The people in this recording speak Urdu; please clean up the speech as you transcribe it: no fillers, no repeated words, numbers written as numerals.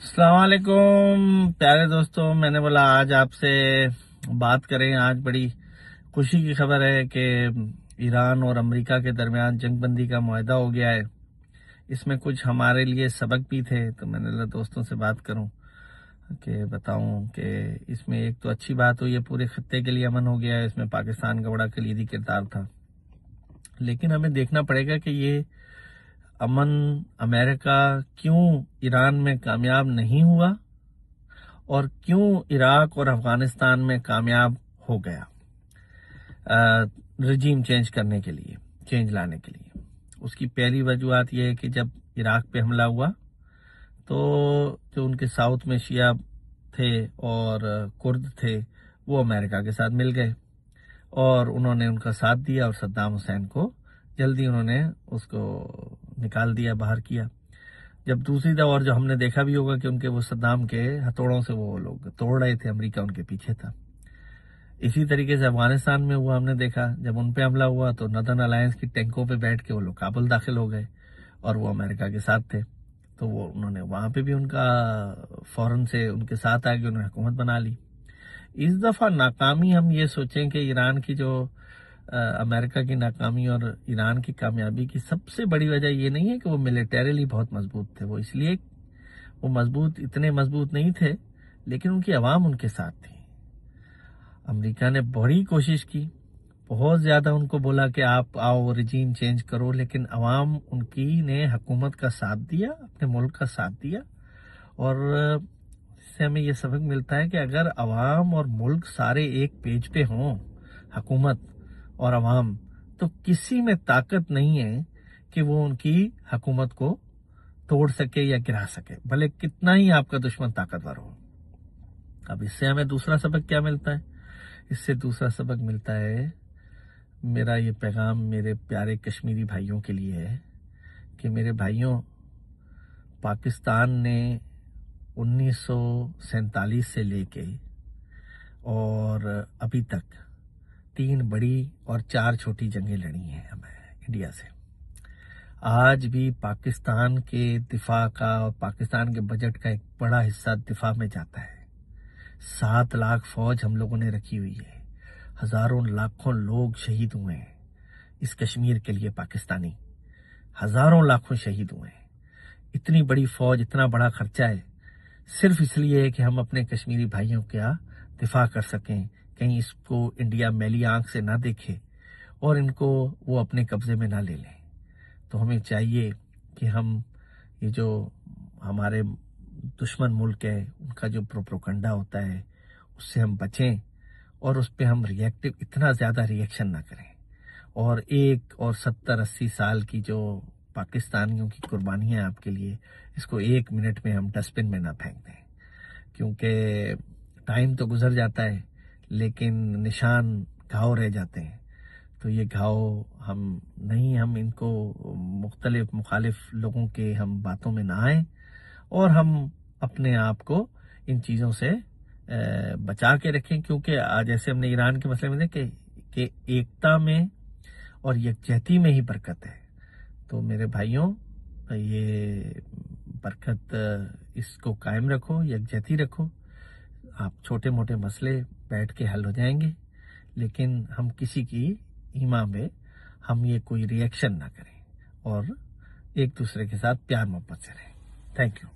السلام علیکم پیارے دوستوں، میں نے بولا آج آپ سے بات کریں۔ آج بڑی خوشی کی خبر ہے کہ ایران اور امریکہ کے درمیان جنگ بندی کا معاہدہ ہو گیا ہے۔ اس میں کچھ ہمارے لیے سبق بھی تھے، تو میں نے بولا دوستوں سے بات کروں کہ بتاؤں کہ اس میں ایک تو اچھی بات ہوئی ہے، پورے خطے کے لیے امن ہو گیا ہے۔ اس میں پاکستان کا بڑا کلیدی کردار تھا، لیکن ہمیں دیکھنا پڑے گا کہ یہ امن امریکہ کیوں ایران میں کامیاب نہیں ہوا اور کیوں عراق اور افغانستان میں کامیاب ہو گیا رجیم چینج کرنے کے لیے، چینج لانے کے لیے۔ اس کی پہلی وجوہات یہ ہے کہ جب عراق پہ حملہ ہوا تو جو ان کے ساؤتھ میں شیعہ تھے اور کرد تھے وہ امریکہ کے ساتھ مل گئے اور انہوں نے ان کا ساتھ دیا، اور صدام حسین کو جلدی انہوں نے اس کو نکال دیا، باہر کیا۔ جب دوسری دفعہ، اور جو ہم نے دیکھا بھی ہوگا کہ ان کے وہ صدام کے ہتھوڑوں سے وہ لوگ توڑ رہے تھے، امریکہ ان کے پیچھے تھا۔ اسی طریقے سے افغانستان میں ہوا، ہم نے دیکھا جب ان پہ حملہ ہوا تو نردرن الائنس کی ٹینکوں پہ بیٹھ کے وہ لوگ کابل داخل ہو گئے اور وہ امریکہ کے ساتھ تھے، تو وہ انہوں نے وہاں پہ بھی ان کا فوراً سے ان کے ساتھ آ کے انہوں نے حکومت بنا لی۔ اس دفعہ ناکامی، ہم یہ سوچیں کہ ایران کی جو امریکہ کی ناکامی اور ایران کی کامیابی کی سب سے بڑی وجہ یہ نہیں ہے کہ وہ ملیٹریلی بہت مضبوط تھے، وہ اس لیے وہ اتنے مضبوط نہیں تھے، لیکن ان کی عوام ان کے ساتھ تھی۔ امریکہ نے بڑی کوشش کی، بہت زیادہ ان کو بولا کہ آپ آؤ رجیم چینج کرو، لیکن عوام ان کی نے حکومت کا ساتھ دیا، اپنے ملک کا ساتھ دیا۔ اور اس سے ہمیں یہ سبق ملتا ہے کہ اگر عوام اور ملک سارے ایک پیج پہ ہوں، حکومت اور عوام، تو کسی میں طاقت نہیں ہے کہ وہ ان کی حکومت کو توڑ سکے یا گرا سکے، بھلے کتنا ہی آپ کا دشمن طاقتور ہو۔ اب اس سے ہمیں دوسرا سبق کیا ملتا ہے؟ اس سے دوسرا سبق ملتا ہے، میرا یہ پیغام میرے پیارے کشمیری بھائیوں کے لیے ہے کہ میرے بھائیوں، پاکستان نے 1947 سے لے کے اور ابھی تک 3 بڑی اور 4 چھوٹی جنگیں لڑی ہیں ہمیں انڈیا سے۔ آج بھی پاکستان کے دفاع کا اور پاکستان کے بجٹ کا ایک بڑا حصہ دفاع میں جاتا ہے۔ 7 لاکھ فوج ہم لوگوں نے رکھی ہوئی ہے، ہزاروں لاکھوں لوگ شہید ہوئے ہیں اس کشمیر کے لیے، پاکستانی ہزاروں لاکھوں شہید ہوئے ہیں۔ اتنی بڑی فوج، اتنا بڑا خرچہ ہے صرف اس لیے کہ ہم اپنے کشمیری بھائیوں کا دفاع کر سکیں، کہیں اس کو انڈیا میلی آنکھ سے نہ دیکھے اور ان کو وہ اپنے قبضے میں نہ لے لیں۔ تو ہمیں چاہیے کہ ہم یہ جو ہمارے دشمن ملک ہے ان کا جو پروپیگنڈا ہوتا ہے اس سے ہم بچیں اور اس پہ ہم اتنا زیادہ ریئیکشن نہ کریں، اور 70-80 سال کی جو پاکستانیوں کی قربانیاں آپ کے لیے، اس کو 1 منٹ میں ہم ڈسٹ بن میں نہ پھینک دیں، کیونکہ ٹائم تو گزر جاتا ہے لیکن نشان گھاؤ رہ جاتے ہیں۔ تو یہ گھاؤ ہم ان کو مخالف لوگوں کے ہم باتوں میں نہ آئیں، اور ہم اپنے آپ کو ان چیزوں سے بچا کے رکھیں، کیونکہ جیسے ہم نے ایران کے مسئلے میں دیکھا کہ ایکتا میں اور یکجہتی میں ہی برکت ہے۔ تو میرے بھائیوں، یہ برکت اس کو قائم رکھو، یکجہتی رکھو۔ آپ چھوٹے موٹے مسئلے بیٹھ کے حل ہو جائیں گے، لیکن ہم کسی کی ایما میں ہم یہ کوئی ریئیکشن نہ کریں اور ایک دوسرے کے ساتھ پیار محبت سے رہیں۔ Thank you.